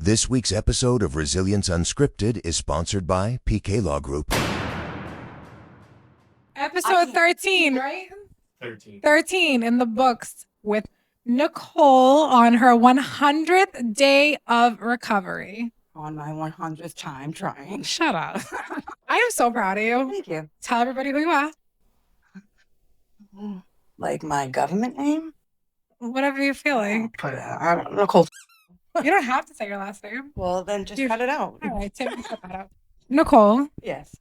This week's episode of Resilience Unscripted is sponsored by PK Law Group. Episode 13, right? 13. 13 in the books with Nicole on her 100th day of recovery. On my 100th time trying. Shut up. I am so proud of you. Thank you. Tell everybody who you are. Like my government name? Whatever you feel like. Put it out. I don't know, Nicole. You don't have to say your last name. Well, then just cut it out. All right, Tim, cut that out. Nicole, Yes.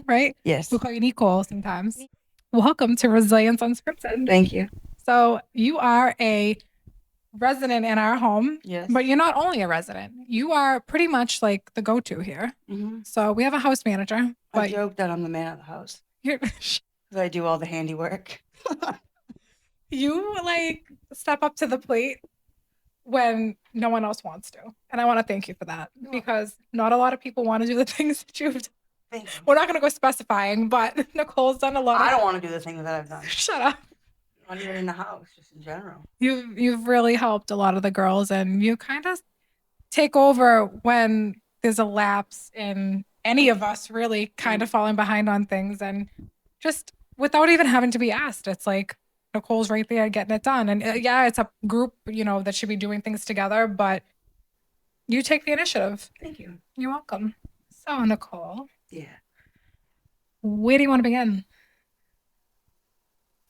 right? Yes. We call you Nicole sometimes. Welcome to Resilience Unscripted. Thank you. So you are a resident in our home, Yes. but you're not only a resident. You are pretty much like the go-to here. Mm-hmm. So we have a house manager, I but joke that I'm the man of the house you're, because I do all the handiwork. you like step up to the plate when no one else wants to. And I want to thank you for that because not a lot of people want to do the things that you've done. Thank you. We're not going to go specifying, but Nicole's done a lot. I don't want to do the things that I've done. Shut up. Not even in the house, just in general. You've really helped a lot of the girls, and you kind of take over when there's a lapse in any of us really kind of falling behind on things, and just without even having to be asked. It's like Nicole's right there getting it done. And yeah, it's a group, that should be doing things together, but you take the initiative. Thank you. You're welcome. So Nicole, Yeah. where do you want to begin?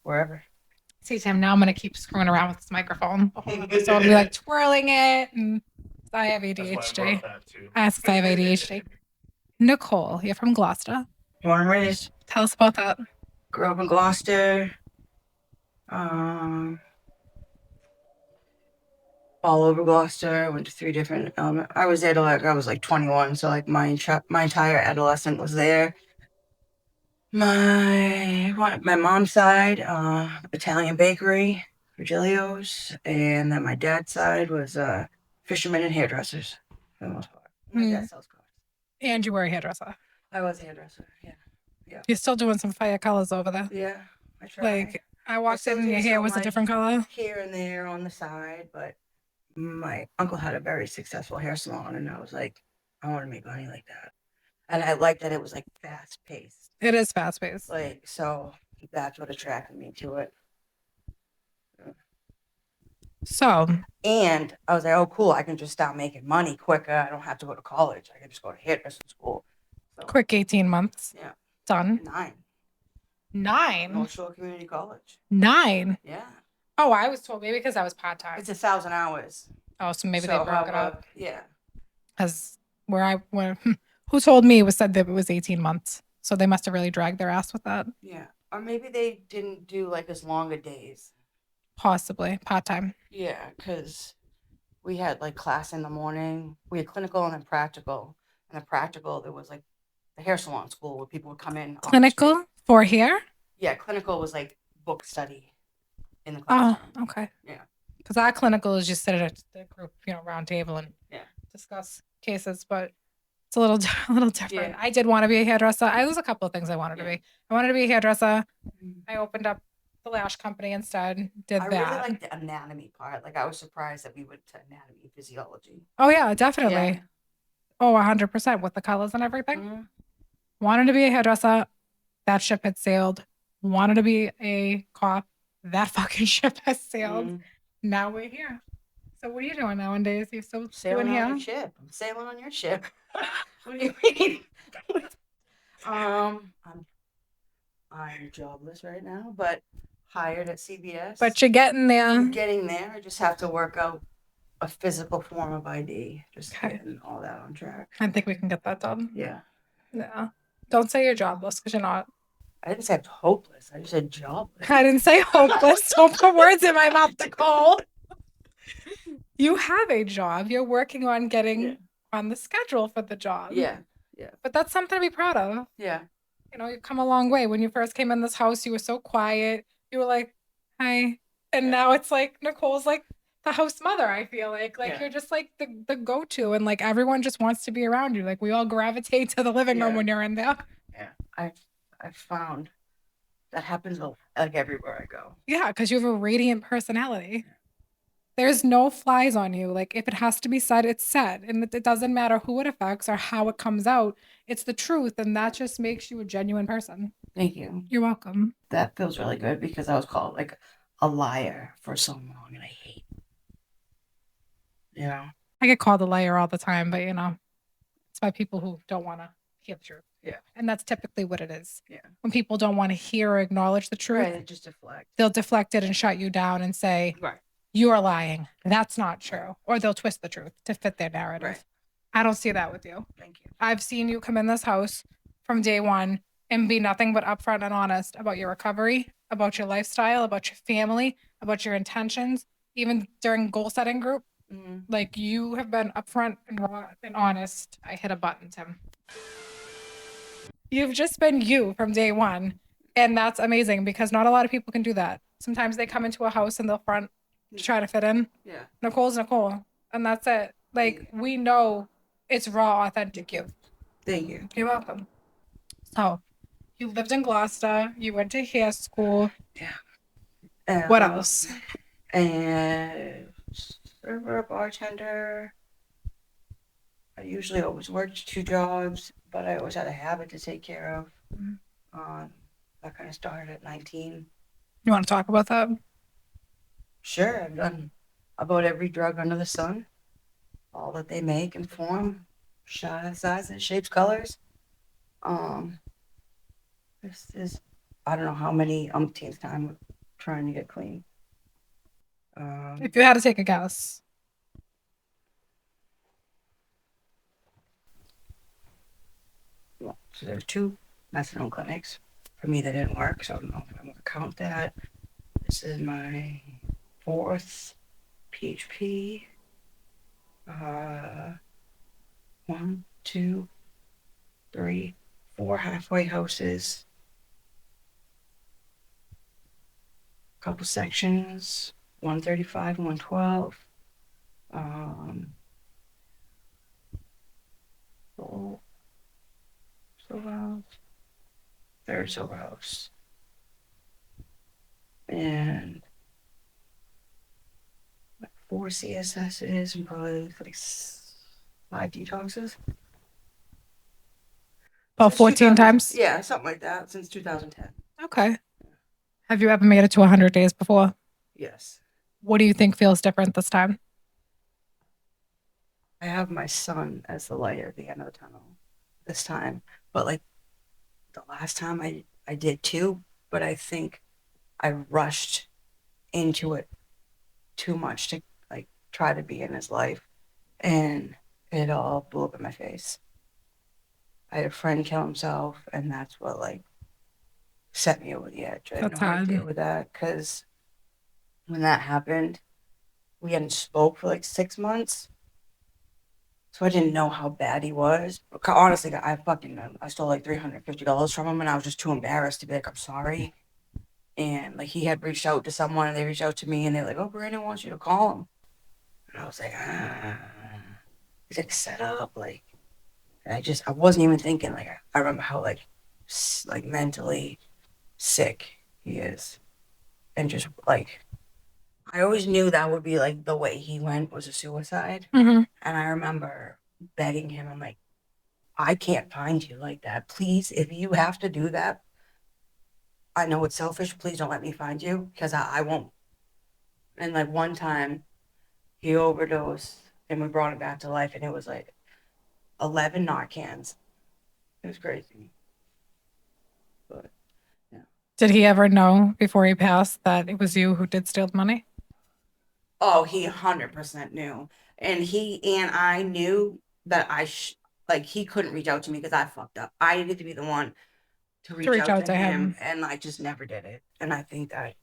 Wherever. See, Tim, now I'm going to keep screwing around with this microphone. So I'll be like twirling it, and I have ADHD. I have ADHD. Nicole, you're from Gloucester. Born and raised. Tell us about that. Grew up in Gloucester. All over Gloucester. Went to 3 different I was there till I was like 21, so like my entire adolescent was there. My mom's side, Italian bakery, Virgilio's, and then my dad's side was fishermen and hairdressers for the most part. My dad sells cars. And you were a hairdresser. I was a hairdresser. Yeah. You're still doing some fire colors over there. Yeah. I tried. Like, I walked still in and do your hair some, was a like, different color. Here and there on the side, but my uncle had a very successful hair salon, and I was like, I want to make money like that. And I liked that it was like fast paced. It is fast paced. Like, so that's what attracted me to it. So, And I was like, oh, cool, I can just start making money quicker. I don't have to go to college. I can just go to hairdressing school. So, quick 18 months. Yeah. Done. 9. 9. North Shore Community College. 9. Yeah. Oh, I was told maybe because I was part-time. It's 1,000 hours. Oh, so maybe So they broke it up. Yeah. Because where I went, who told me said that it was 18 months. So they must have really dragged their ass with that. Yeah. Or maybe they didn't do like as longer days. Possibly. Part-time. Yeah, because we had like class in the morning. We had clinical and then practical. And the practical, there was like the hair salon school where people would come in. off the Clinical street. for hair? Yeah, clinical was like book study in the Oh, classroom. okay. Yeah. Because our clinical is just sit at a group, round table and Yeah. discuss cases, but it's a little different. Yeah. I did want to be a hairdresser. There's a couple of things I wanted to be. I wanted to be a hairdresser. I opened up the lash company instead. Did I that. really liked the anatomy part. Like I was surprised that we went to anatomy and physiology. Oh yeah, definitely. Yeah. Oh, 100% with the colors and everything. Mhm. Wanted to be a hairdresser. That ship had sailed. Wanted to be a cop. That fucking ship has sailed. Mhm. Now we're here. So what are you doing nowadays? You still Sailing doing on hair? your ship. I'm sailing on your ship. What do you mean? I'm jobless right now, but hired at CBS. But you're getting there. I'm getting there. I just have to work out a physical form of ID. Just Okay. getting all that on track. I think we can get that done. Yeah. Yeah. Don't say you're jobless because you're not. I didn't say I'm hopeless. I just said jobless. I didn't say hopeless. Don't put words in my mouth, Nicole. You have a job. You're working on getting Yeah. on the schedule for the job. Yeah. But that's something to be proud of. Yeah. You've come a long way. When you first came in this house, you were so quiet. You were like, hi. And now it's like Nicole's like the house mother, I feel like. Like Yeah. you're just like the go-to, and like everyone just wants to be around you. Like we all gravitate to the living room Yeah. when you're in there. Yeah. I've found that happens like everywhere I go. Yeah, because you have a radiant personality. There's no flies on you. Like, if it has to be said, it's said. And it doesn't matter who it affects or how it comes out. It's the truth. And that just makes you a genuine person. Thank you. You're welcome. That feels really good because I was called like a liar for so long and I hate it. You know? I get called a liar all the time, but it's by people who don't want to hear the truth. Yeah. And that's typically what it is. Yeah. When people don't want to hear or acknowledge the truth, Right, it just deflect. they'll deflect it and shut you down and say, Right. you are lying. That's not true. Or they'll twist the truth to fit their narrative. Right. I don't see that with you. Thank you. I've seen you come in this house from day one and be nothing but upfront and honest about your recovery, about your lifestyle, about your family, about your intentions, even during goal setting group. Mm-hmm. Like, you have been upfront and raw and honest. I hit a button, Tim. You've just been you from day one. And that's amazing because not a lot of people can do that. Sometimes they come into a house and they'll front to try to fit in. Yeah. Nicole's Nicole. And that's it. Like, we know it's raw, authentic you. Thank you. You're welcome. So, you lived in Gloucester. You went to hair school. Yeah. What else? And server, bartender. I usually always worked 2 jobs, but I always had a habit to take care of. That kind of started at 19. You want to talk about that? Sure, I've done about every drug under the sun. All that they make and form, sizes, shapes, colors. This is, I don't know how many umpteenth time trying to get clean. If you had to take a guess. So there's 2 methadone clinics. For me, that didn't work, so I don't know if I'm going to count that. This is my 4th PHP. 1, 2, 3, 4 halfway houses. Couple sections, 135 and 112. Silver house. 3rd silver house. And like 4 CSSs and probably like 5 detoxes. About Since 14 2000 times? Yeah, something like that since 2010. Okay. Have you ever made it to 100 days before? Yes. What do you think feels different this time? I have my son as the light at the end of the tunnel this time. But like the last time I did too, but I think I rushed into it too much to like try to be in his life, and it all blew up in my face. I had a friend kill himself, and that's what like set me over the edge. I had That's no hard. idea with that because when that happened, we hadn't spoke for like 6 months. So I didn't know how bad he was. Honestly, I stole like $350 from him, and I was just too embarrassed to be like, I'm sorry. And like he had reached out to someone, and they reached out to me, and they're like, oh, Brandon wants you to call him. And I was like, he's like, set up, like. And I wasn't even thinking. Like I remember how like mentally sick he is, and just like I always knew that would be like the way he went was a suicide. Mm-hmm. And I remember begging him, I'm like, I can't find you like that. Please, if you have to do that, I know it's selfish. Please don't let me find you because I won't. And like one time he overdosed and we brought him back to life and it was like 11 Narcans. It was crazy. But yeah. Did he ever know before he passed that it was you who did steal the money? Oh, he 100% knew. And he and I knew that he couldn't reach out to me because I fucked up. I needed to be the one to reach out to him. And I just never did it. And I think that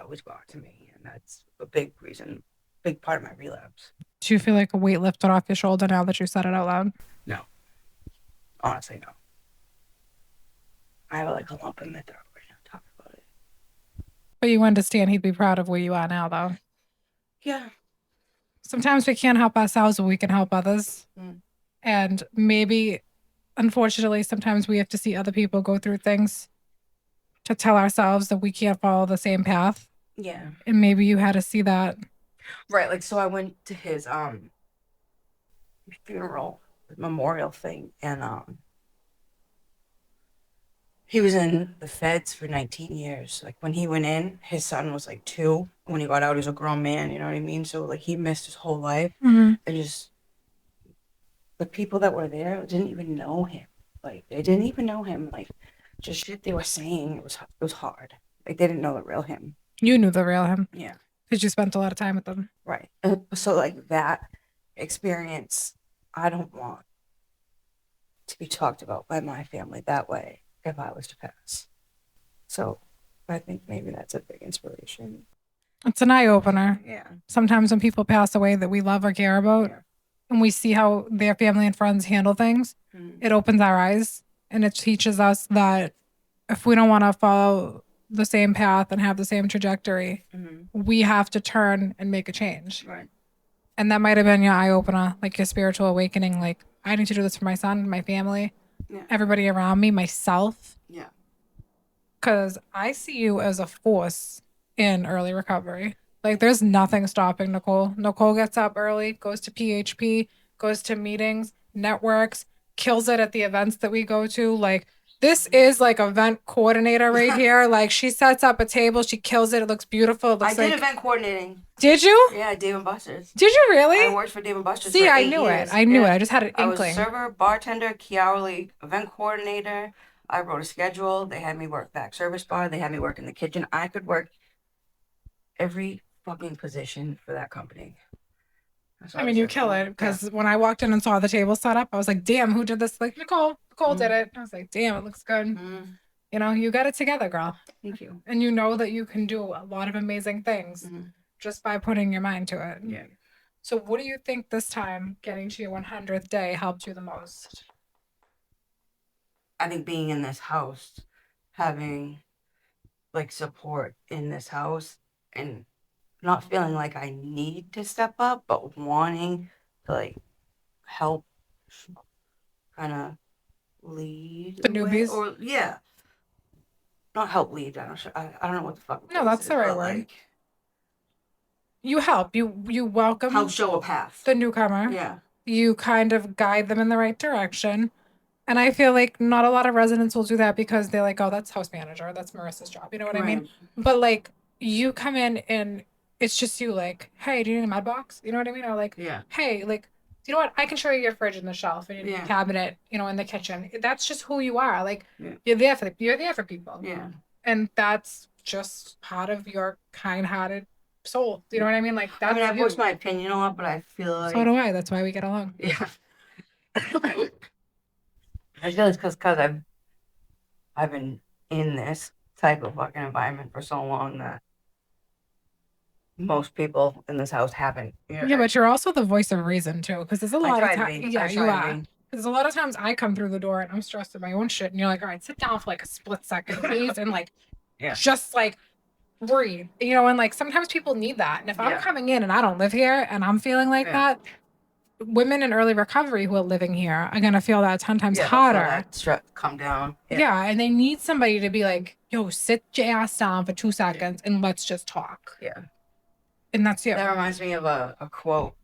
always got to me. And that's a big reason, big part of my relapse. Do you feel like a weight lifted off your shoulder now that you said it out loud? No. Honestly, no. I have like a lump in my throat right now talking about it. But you understand he'd be proud of where you are now, though. Yeah. Sometimes we can't help ourselves, but we can help others. And maybe, unfortunately, sometimes we have to see other people go through things to tell ourselves that we can't follow the same path. Yeah. And maybe you had to see that Right, like, so I went to his funeral memorial thing, and he was in the feds for 19 years. Like, when he went in, his son was like 2. When he got out, he was a grown man, you know what I mean? So, like, he missed his whole life. Mhm. And just the people that were there didn't even know him. Like, they didn't even know him. Like, just shit they were saying, it was hard. Like, they didn't know the real him. You knew the real him Yeah. because you spent a lot of time with them. Right. So, like, that experience, I don't want to be talked about by my family that way if I was to pass. So, I think maybe that's a big inspiration. It's an eye opener. Yeah. Sometimes when people pass away that we love or care about, Yeah. and we see how their family and friends handle things, it opens our eyes and it teaches us that if we don't want to follow the same path and have the same trajectory, we have to turn and make a change. Right. And that might have been your eye opener, like your spiritual awakening. Like, I need to do this for my son, my family, everybody around me, myself. Yeah. Because I see you as a force in early recovery. Like, there's nothing stopping Nicole. Nicole gets up early, goes to PHP, goes to meetings, networks, kills it at the events that we go to. Like, this is like event coordinator right here. Like, she sets up a table, she kills it. It looks beautiful. It looks I did event coordinating. Did you? Yeah, Dave & Buster's. Did you really? I worked for Dave & Buster's. See, for I 8 knew years. it. I knew it. I just had an I was inkling. server, bartender, key hourly, event coordinator. I wrote a schedule. They had me work back service bar. They had me work in the kitchen. I could work every fucking position for that company. I mean, you kill it because when I walked in and saw the table set up, I was like, damn, who did this? Like, Nicole. Nicole did it. I was like, damn, it looks good. You know, you got it together, girl. Thank you. And you know that you can do a lot of amazing things just by putting your mind to it. Yeah. So what do you think this time, getting to your 100th day, helped you the most? I think being in this house, having like support in this house, and not feeling like I need to step up, but wanting to like help kind of lead The newbies? or not help lead. I don't know what the fuck. No, that's the right word. Like, you help. You welcome. Help show a path. The newcomer. Yeah. You kind of guide them in the right direction. And I feel like not a lot of residents will do that because they're like, oh, that's house manager. That's Marissa's job. You know what I mean? But like, you come in and it's just you like, hey, do you need a med box? You know what I mean? Or like, hey, like, you know what? I can show you your fridge in the shelf and your cabinet, you know, in the kitchen. That's just who you are. Like, you're there for people. Yeah. And that's just part of your kind-hearted soul. Do you know what I mean? Like, that's I voice my opinion a lot, but I feel like so do I. That's why we get along. Yeah. I feel it's because I've been in this type of fucking environment for so long that most people in this house haven't. Yeah, but you're also the voice of reason too, because there's a lot of times. Yeah, you are. There's a lot of times I come through the door and I'm stressed at my own shit, and you're like, all right, sit down for like a split second, please, and like, just like breathe, you know. And like sometimes people need that, and if I'm coming in and I don't live here and I'm feeling like that, women in early recovery who are living here are gonna feel that 10 times harder. Stress come down. Yeah, and they need somebody to be like, yo, sit your ass down for 2 seconds and let's just talk. Yeah. And that's it. That reminds me of a quote.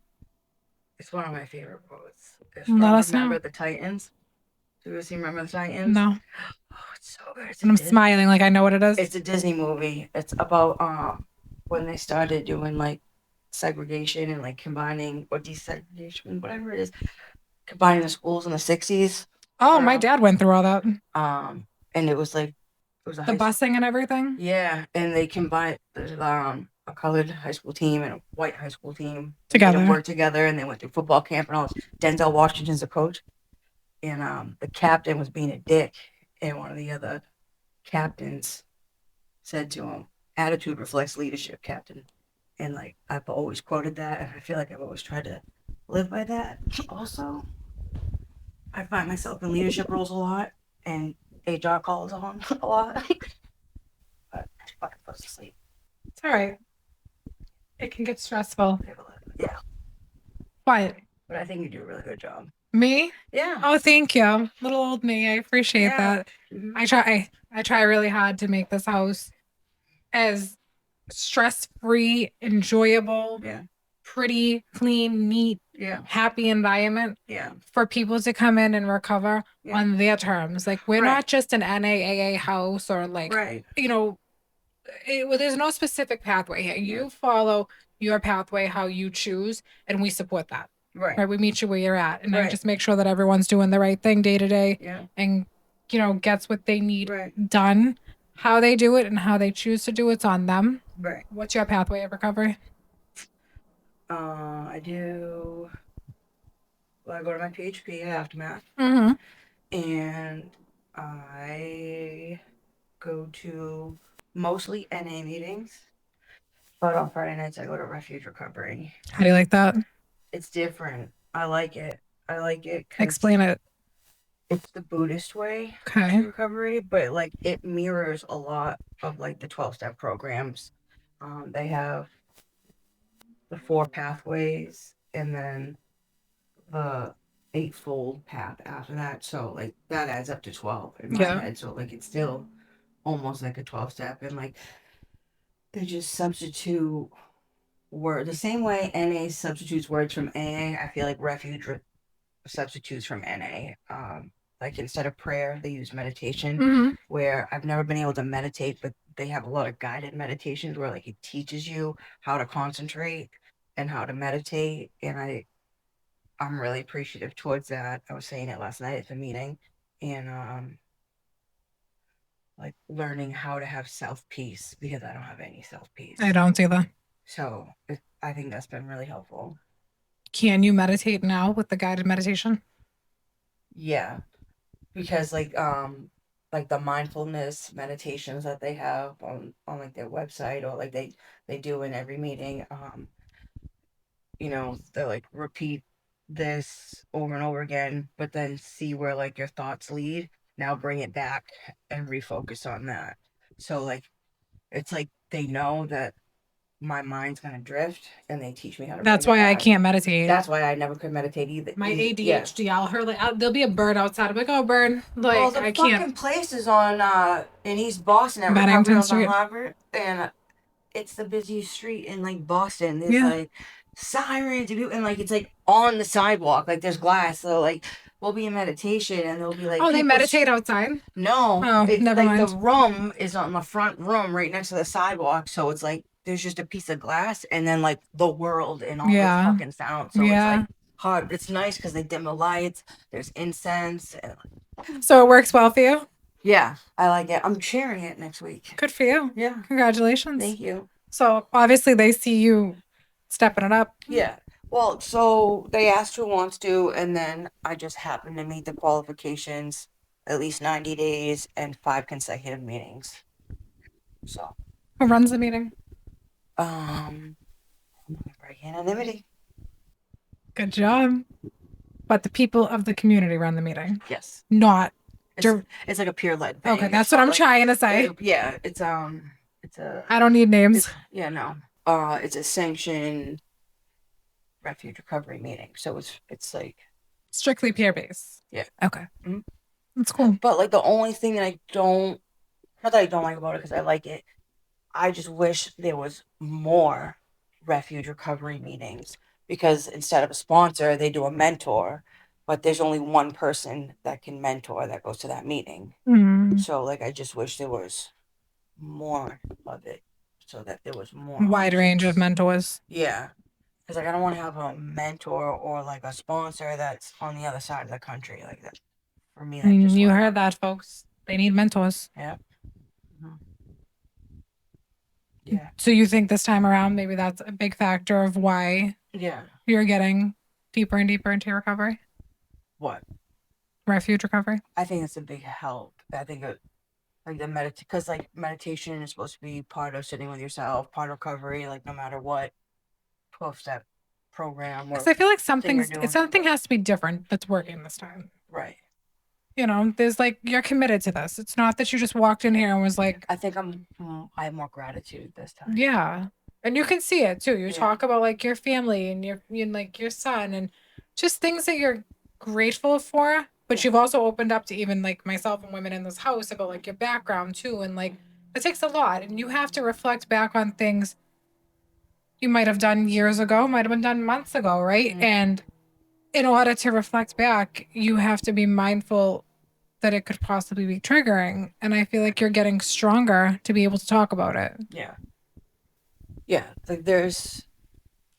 It's one of my favorite quotes. Let us know. Remember the Titans? Do you ever see Remember the Titans? No. Oh, it's so good. And I'm smiling like I know what it is. It's a Disney movie. It's about when they started doing like segregation and like combining or desegregation, whatever it is, combining the schools in the 60s. Oh, my dad went through all that. And it was like the busing and everything. Yeah, and they combined a colored high school team and a white high school team together. They worked together, and they went through football camp and all this. Denzel Washington's the coach, and the captain was being a dick, and one of the other captains said to him, "Attitude reflects leadership, Captain." And like I've always quoted that, and I feel like I've always tried to live by that. Also, I find myself in leadership roles a lot, and HR calls on a lot. But I fucking supposed to sleep. It's all right. It can get stressful. Yeah. What? But I think you do a really good job. Me? Yeah. Oh, thank you. Little old me. I appreciate that. I try really hard to make this house as stress-free, enjoyable, Yeah. pretty, clean, neat, Yeah. happy environment Yeah. for people to come in and recover Yeah. on their terms. Like, we're Right. not just an NAAA house or like, Right. there's no specific pathway here. You follow your pathway how you choose, and we support that. Right. We meet you where you're at, and I Right. just make sure that everyone's doing the right thing day to day, Yeah. and gets what they need Right. done. How they do it and how they choose to do it's on them. Right. What's your pathway of recovery? I do. Well, I go to my PHP at Aftermath, Mm-hmm. and I go to mostly NA meetings, but on Friday nights I go to Refuge Recovery. How do you like that? It's different. I like it. I like it. Explain it. It's the Buddhist way Okay. to recovery, but like it mirrors a lot of like the 12-step programs. They have the 4 pathways and then the 8-fold path after that. So like that adds up to 12 in my head. So like it's still almost like a 12-step, and like they just substitute word the same way NA substitutes words from AA. I feel like Refuge substitutes from NA. Like instead of prayer, they use meditation. Mm-hmm. Where I've never been able to meditate, but they have a lot of guided meditations where like it teaches you how to concentrate and how to meditate. And I'm really appreciative towards that. I was saying it last night at the meeting, and like learning how to have self peace, because I don't have any self peace. I don't either. So I think that's been really helpful. Can you meditate now with the guided meditation? Yeah, because like the mindfulness meditations that they have on like their website, or like they do in every meeting, they're like repeat this over and over again, but then see where like your thoughts lead. Now bring it back and refocus on that. So like it's like they know that my mind's gonna drift, and they teach me how to. That's bring it why I back. can't meditate. That's why I never could meditate either. My ADHD, I'll hear there'll be a bird outside. I'm like, oh, bird. Like, well, the I fucking can't. place is on in East Boston at Bennington Recovery Street. on Harvard, and it's the busiest street in like Boston. There's Yeah. like sirens and like it's like on the sidewalk, like there's glass. So like we'll be in meditation and there'll be like Oh, they people meditate outside? No. Oh, it's never like mind. the room is on the front room right next to the sidewalk. So it's like there's just a piece of glass and then like the world and all Yeah. this fucking sound. So Yeah. it's like hard. It's nice because they dim the lights. There's incense. So it works well for you? Yeah, I like it. I'm sharing it next week. Good for you. Yeah. Congratulations. Thank you. So obviously they see you stepping it up. Yeah. Well, so they asked who wants to, and then I just happened to meet the qualifications, at least 90 days and 5 consecutive meetings. So. Who runs the meeting? Anonymity. Good job. But the people of the community run the meeting. Yes. Not. It's like a peer-led thing. Okay, that's what I'm trying to say. Yeah, it's a. I don't need names. It's a sanctioned refuge recovery meeting, so it's like strictly peer based. Yeah. Okay. Mm-hmm. That's cool. But like the only thing that not that I don't like about it, because I like it, I just wish there was more refuge recovery meetings, because instead of a sponsor, they do a mentor, but there's only one person that can mentor that goes to that meeting. Mm. So like I just wish there was more of it, so that there was more wide range of mentors. Yeah, because like I don't want to have a mentor or like a sponsor that's on the other side of the country like that. For me, you heard that, folks. They need mentors. Yeah. Mm-hmm. Yeah. So you think this time around maybe that's a big factor of why you're getting deeper and deeper into your recovery? What? Refuge recovery? I think it's a big help. I think because like meditation is supposed to be part of sitting with yourself, part of recovery, like no matter what 12-step program. Because I feel like something has to be different that's working this time. Right. There's like, you're committed to this. It's not that you just walked in here and was like. I think I have more gratitude this time. Yeah. And you can see it too. You talk about like your family and your son and just things that you're grateful for. But you've also opened up to even like myself and women in this house about like your background too. And like It takes a lot, and you have to reflect back on things you might have done years ago, might have been done months ago, right? Mhm. And in order to reflect back, you have to be mindful that it could possibly be triggering. And I feel like you're getting stronger to be able to talk about it. Yeah. Like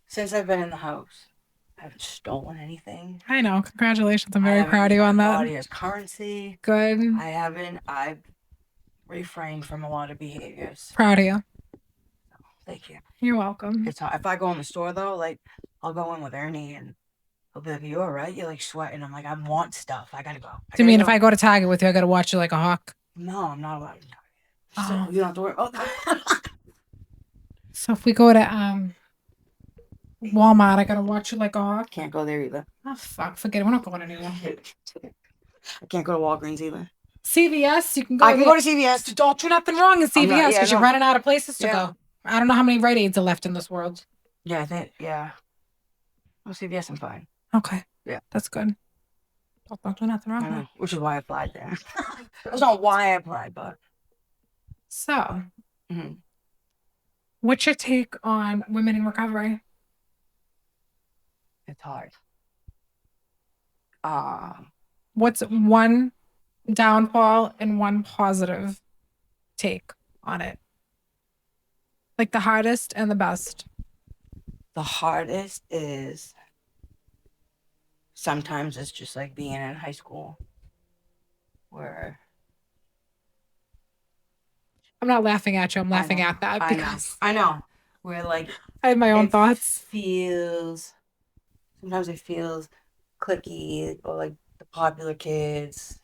since I've been in the house, I haven't stolen anything. I know. Congratulations. I'm I very haven't proud of used you my on that. body as currency. Good. I've refrained from a lot of behaviors. Proud of you. Thank you. You're welcome. It's hard. If I go in the store though, like I'll go in with Ernie and he'll be like, "You all right? You're like sweating." I'm like, "I want stuff. I gotta go." Do you mean if I go to Target with you, I got to watch you like a hawk? No, I'm not allowed to. So Oh. you don't have to worry about that. So if we go to Walmart, I got to watch you like a hawk? Can't go there either. Oh, fuck. Forget it. We're not going anywhere. I can't go to Walgreens either. CVS, you can go. I can go to CVS. Don't do nothing wrong in I'm not- CVS yeah, because you're no. running out of places to Yeah. go. I don't know how many Rite Aids are left in this world. Yeah, I think Oh, CVS, I'm fine. Okay. Yeah. That's good. Don't do nothing I wrong. know, which is why I applied there. That's not why I applied, but So, mhm. what's your take on women in recovery? It's hard. What's one downfall and one positive take on it? Like the hardest and the best. The hardest is sometimes it's just like being in high school where I'm not laughing at you. I'm laughing at that because I know. Where like I have my own it thoughts. Sometimes it feels cliquey or like the popular kids.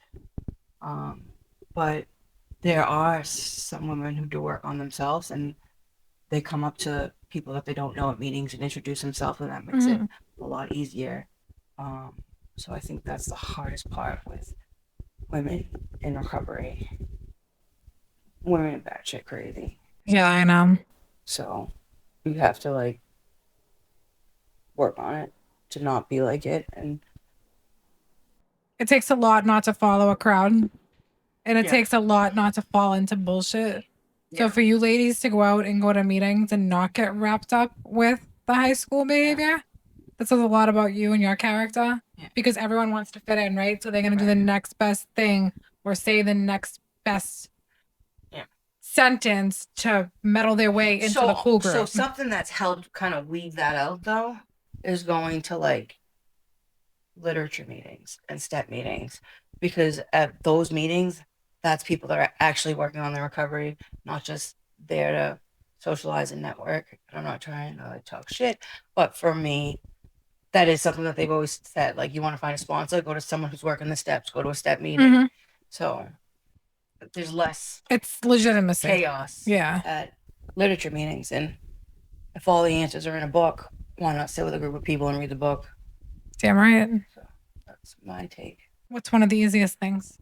But there are some women who do work on themselves and they come up to people that they don't know at meetings and introduce themselves, and that makes it a lot easier. So I think that's the hardest part with women in recovery. Women are batshit crazy. Yeah, I know. So you have to like work on it to not be like it. And It takes a lot not to follow a crowd. And it Yeah. takes a lot not to fall into bullshit. So Yeah. for you ladies to go out and go to meetings and not get wrapped up with the high school behavior, that says a lot about you and your character. Yeah. Because everyone wants to fit in, right? So they're gonna do the next best thing or say the next best sentence to meddle their way into the cool group. So something that's helped kind of weed that out though is going to like literature meetings and step meetings, because at those meetings, that's people that are actually working on their recovery, not just there to socialize and network. I'm not trying to like talk shit, but for me, that is something that they've always said. Like, you want to find a sponsor, go to someone who's working the steps, go to a step meeting. So there's less It's legitimacy. chaos at literature meetings. And if all the answers are in a book, why not sit with a group of people and read the book? Damn right. So that's my take What's one of the easiest things?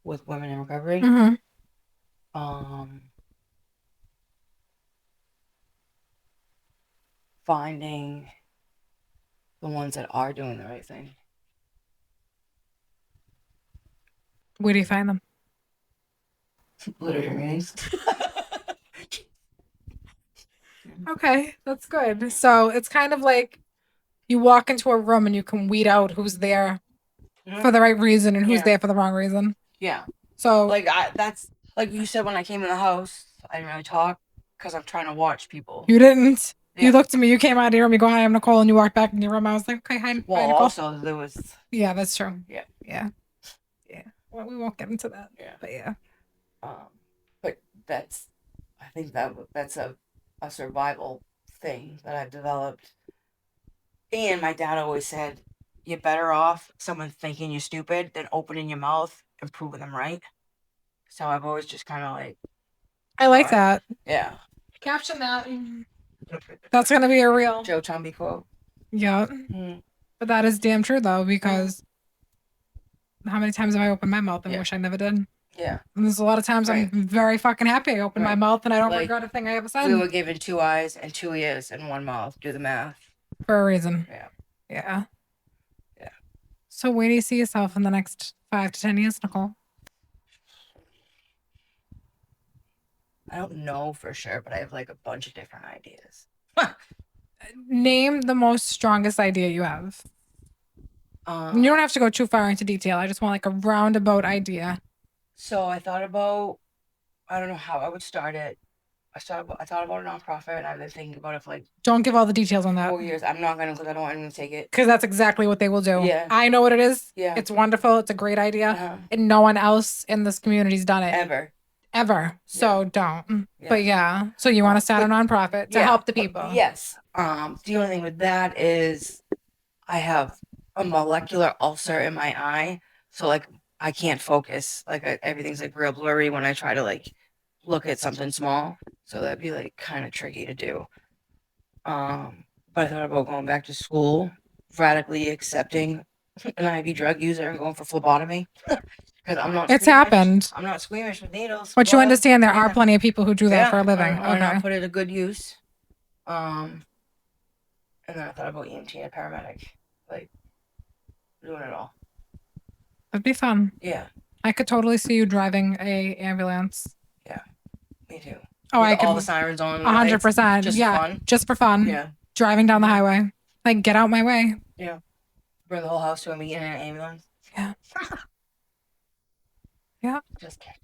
with women in recovery. Finding the ones that are doing the right thing. Where do you find them? Literature meetings. Okay, that's good. So it's kind of like you walk into a room and you can weed out who's there for the right reason and who's there for the wrong reason. Yeah. So Like that's like you said when I came in the house, I didn't really talk because I'm trying to watch people. you didn't. Yeah. You looked at me. You came out of your room. You go, "Hi, I'm Nicole," and you walked back in your room. I was like, "Okay, hi, Well, hi Nicole." also there was. Yeah, that's true. Yeah. Yeah. Well, we won't get into that. Yeah. But yeah. But that's, I think that's a survival thing that I've developed. And my dad always said, "You're better off someone thinking you're stupid than opening your mouth and proving them right." So I've always just kind of like. I like that. Yeah. Caption that. That's gonna be a real Joe Tumby quote. Yeah. But that is damn true though, because how many times have I opened my mouth and wish I never did? Yeah. And there's a lot of times I'm very fucking happy I opened my mouth and I don't Like, regret a thing I ever said. We were given 2 eyes and 2 ears and 1 mouth. Do the math. For a reason. Yeah. Yeah. Yeah. So where do you see yourself in the next 5 to 10 years, Nicole? I don't know for sure, but I have like a bunch of different ideas. Name the most strongest idea you have. You don't have to go too far into detail. I just want like a roundabout idea. So I thought about, I don't know how I would start it. I thought about a nonprofit, and I've been thinking about it for like Don't give all the details on that 4 years. I'm not gonna, because I don't want anyone to take it. because that's exactly what they will do. Yeah. I know what it is. Yeah. It's wonderful. It's a great idea. Uh-huh. And no one else in this community's done it. Ever. So don't. Yeah. But yeah. So you want to start a nonprofit to help the people. Yes. The only thing with that is I have a molecular ulcer in my eye. So like I can't focus. Like everything's like real blurry when I try to like look at something small. So that'd be like kind of tricky to do. But I thought about going back to school, radically accepting an IV drug user and going for phlebotomy. Because I'm not. It's squeamish. happened. I'm not squeamish with needles. But you understand there are plenty of people who do that for a living. And Okay. I'll put it to good use. And then I thought about EMT and paramedic, like doing it all. That'd be fun. Yeah, I could totally see you driving a ambulance. me too. Oh, With I could. all the sirens on. 100%. Just Yeah. fun. Just for fun. Yeah. Driving down the highway. Like, get out my way. Yeah. Bring the whole house to a meeting in an ambulance. Yeah. Yeah. Just kidding.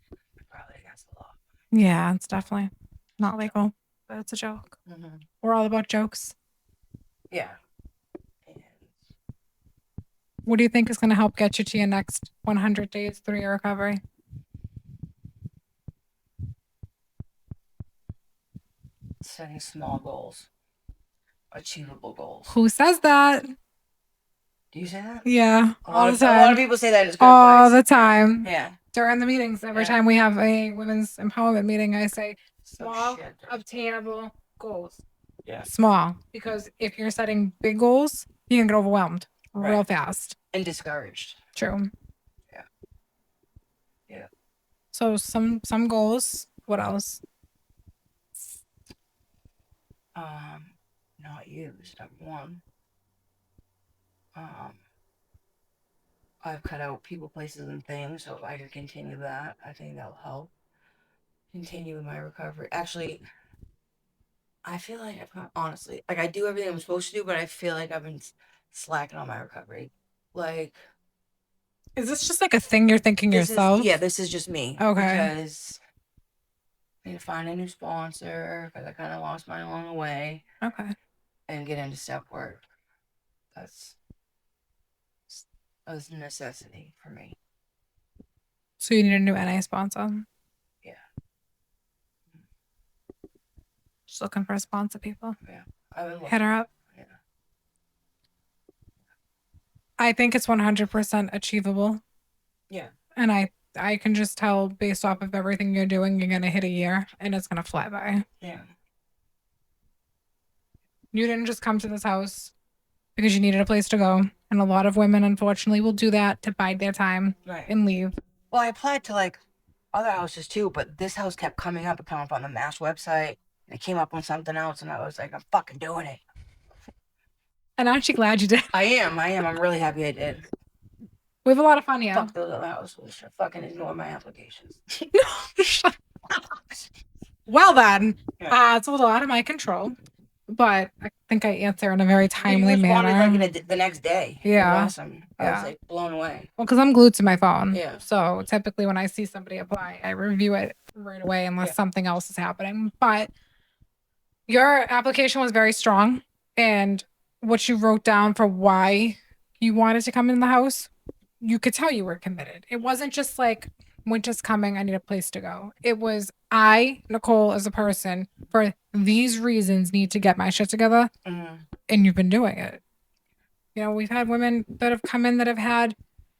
Probably against the law. Yeah, it's definitely not legal, but it's a joke. Mm-hmm. We're all about jokes. Yeah. And What do you think is going to help get you to your next 100 days through your recovery? setting small goals, achievable goals. Who says that? Do you say that? Yeah, A all lot the of time. people say that. It's good All advice. the time. Yeah. During the meetings, every Yeah. time we have a women's empowerment meeting, I say Some small, shit. obtainable goals. Yeah. Small, because if you're setting big goals, you can get overwhelmed real Right. fast. And discouraged. True. Yeah. Yeah. So some goals. What else? Not used. Number one. I've cut out people, places, and things, so if I could continue that, I think that'll help. Continue my recovery. Actually, I feel like honestly, like I do everything I'm supposed to do, but I feel like I've been slacking on my recovery. Like, Is this just like a thing you're thinking yourself? This is just me. Okay. Because I need to find a new sponsor because I kind of lost mine along the way. Okay. And get into step work. That's a necessity for me. So you need a new NA sponsor? Yeah. Just looking for a sponsor, people. Yeah. I would Hit her up. Yeah. I think it's 100% achievable. Yeah. And I can just tell based off of everything you're doing, you're going to hit a year and it's going to fly by. Yeah. You didn't just come to this house because you needed a place to go. And a lot of women, unfortunately, will do that to bide their time and leave. Well, I applied to like other houses too, but this house kept coming up on the Mass website. And it came up on something else, and I was like, I'm fucking doing it. And aren't you glad you did? I am. I'm really happy I did. We have a lot of fun here. Fuck those other houses. Fucking ignore my applications. Well then, Yeah. it's a little out of my control, but I think I answer in a very timely manner. Like the next day. Yeah. It was awesome. I was like blown away. Well, because I'm glued to my phone. Yeah. So typically when I see somebody apply, I review it right away unless something else is happening. But your application was very strong, and what you wrote down for why you wanted to come in the house, you could tell you were committed. It wasn't just like, winter's coming, I need a place to go. It was, I, Nicole, as a person, for these reasons, need to get my shit together. Mm-hmm. And you've been doing it. You know, we've had women that have come in that have had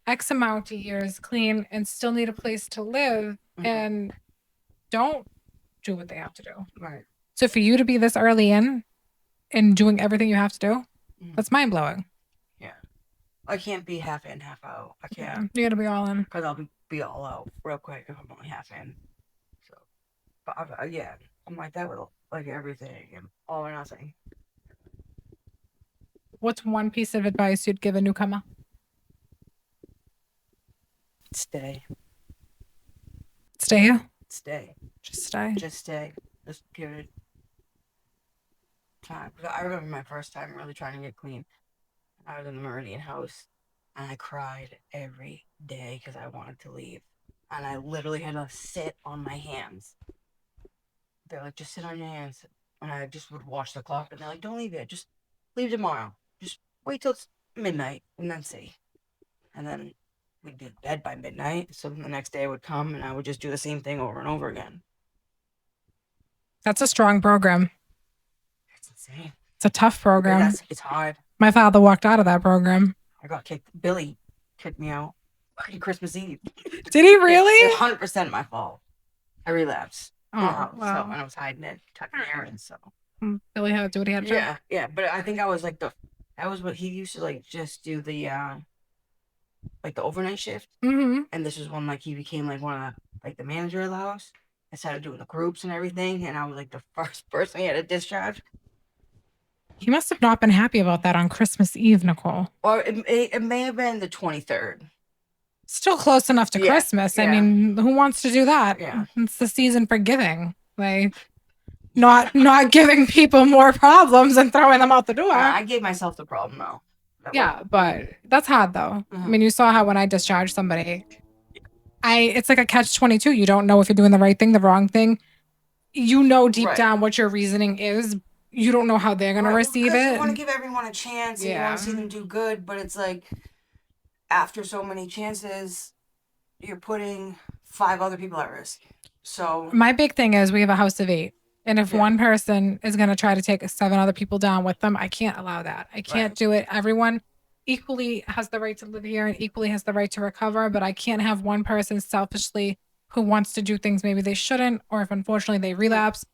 X amount of years clean and still need a place to live and don't do what they have to do. Right. So for you to be this early in and doing everything you have to do, that's mind blowing. Yeah. I can't be half in, half out. I can't. Yeah, you gotta be all in. Because I'll be all out real quick if I'm only half in. So, but I'm like that with like everything and all or nothing. What's one piece of advice you'd give a newcomer? Stay. Stay here? stay. Just stay. Just stay. Just give it time. I remember my first time really trying to get clean. I was in the Meridian house, and I cried every day because I wanted to leave. And I literally had to sit on my hands. They're like, just sit on your hands. And I just would watch the clock, and they're like, don't leave yet. Just leave tomorrow. Just wait till it's midnight, and then see. And then we'd be in bed by midnight. So then the next day I would come, and I would just do the same thing over and over again. That's a strong program. It's insane. It's a tough program. It's hard. My father walked out of that program. I got kicked. Billy kicked me out fucking Christmas Eve. Did he really? It's 100% my fault. I relapsed. Oh, Wow. wow. So, and I was hiding it, tucking errands. So Billy had to do what he had to do. yeah. But I think I was like that was what he used to like just do the like the overnight shift. Mm-hmm. And this was when like he became like one of the manager of the house. I started doing the groups and everything, and I was like the first person he had to discharge. He must have not been happy about that on Christmas Eve, Nicole. Or it may have been the 23rd. Still close enough to Christmas. I mean, who wants to do that? Yeah. It's the season for giving. Like, not giving people more problems and throwing them out the door. I gave myself the problem though. But that's hard though. I mean, you saw how when I discharged somebody, it's like a catch-22. You don't know if you're doing the right thing, the wrong thing. You know deep down what your reasoning is. You don't know how they're going to receive it. You want to give everyone a chance and you want to see them do good, but it's like after so many chances, you're putting 5 other people at risk. So my big thing is we have a house of 8. And if one person is going to try to take 7 other people down with them, I can't allow that. I can't do it. Everyone equally has the right to live here and equally has the right to recover, but I can't have one person selfishly who wants to do things maybe they shouldn't, or if unfortunately they relapse,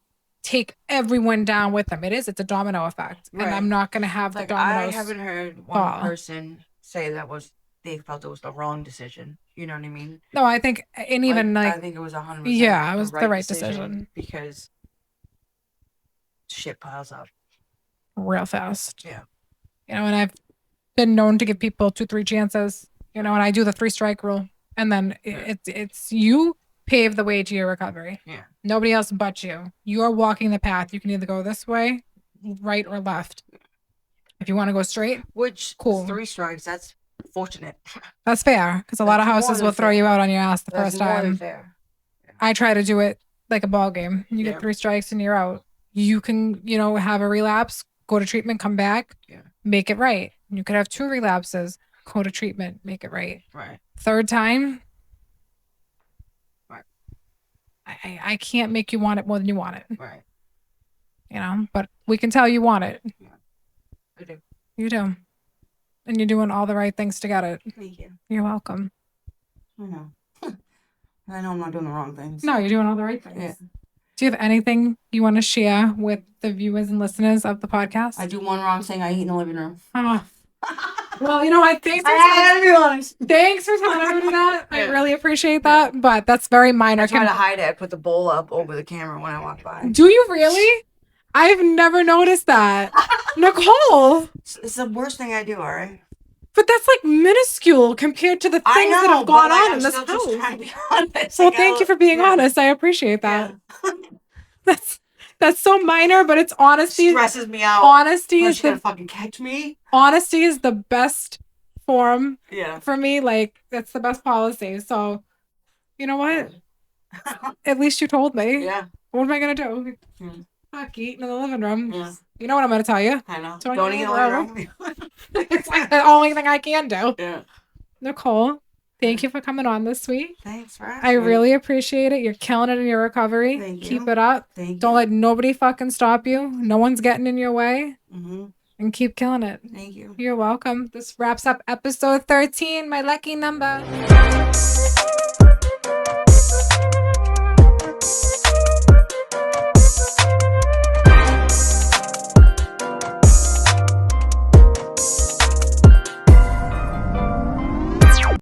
take everyone down with them. It's a domino effect. And I'm not going to have the dominoes I haven't heard one person say they felt it was the wrong decision. You know what I mean? No, I think, and even I think it was 100%. Yeah, it was the right decision. Because shit piles up real fast. Yeah. And I've been known to give people 2-3 chances, and I do the 3-strike rule. And then it's you pave the way to your recovery. Yeah. Nobody else but you. You're walking the path. You can either go this way, right or left. If you want to go straight, cool. 3 strikes, that's fortunate. That's fair, because a lot of houses will throw you out on your ass the first time. More than fair. Yeah. I try to do it like a ball game. You get 3 strikes and you're out. You can, have a relapse, go to treatment, come back, make it right. You could have 2 relapses, go to treatment, make it right. Right. 3rd time, right. I can't make you want it more than you want it. Right. But we can tell you want it. Yeah. I do. You do. And you're doing all the right things to get it. Thank you. You're welcome. I know. I know I'm not doing the wrong things. No, you're doing all the right things. Yeah. Do you have anything you want to share with the viewers and listeners of the podcast? I do one wrong thing. I eat in the living room. Oh. Well, I think thanks for telling everybody that. I really appreciate that, but that's very minor. I try to hide it. I put the bowl up over the camera when I walk by. Do you really? I've never noticed that. Nicole! It's the worst thing I do, all right? But that's like minuscule compared to the things that have gone on in this house. Just trying to be honest. Well, thank you for being honest. I appreciate that. Yeah. That's so minor, but it's honesty. Stresses me out. Honesty is gonna fucking catch me. Honesty is the best form. Yeah. For me, that's the best policy. So, you know what? At least you told me. Yeah. What am I gonna do? Fuck, eating in the living room. Yeah. You know what I'm gonna tell you? I know. Don't eat in the living room. It's like the only thing I can do. Yeah. Nicole, thank you for coming on this week. Thanks for asking. I really appreciate it. You're killing it in your recovery. Thank you. Keep it up. Thank you. Don't let nobody fucking stop you. No one's getting in your way. Mm-hmm. And keep killing it. Thank you. You're welcome. This wraps up episode 13, my lucky number.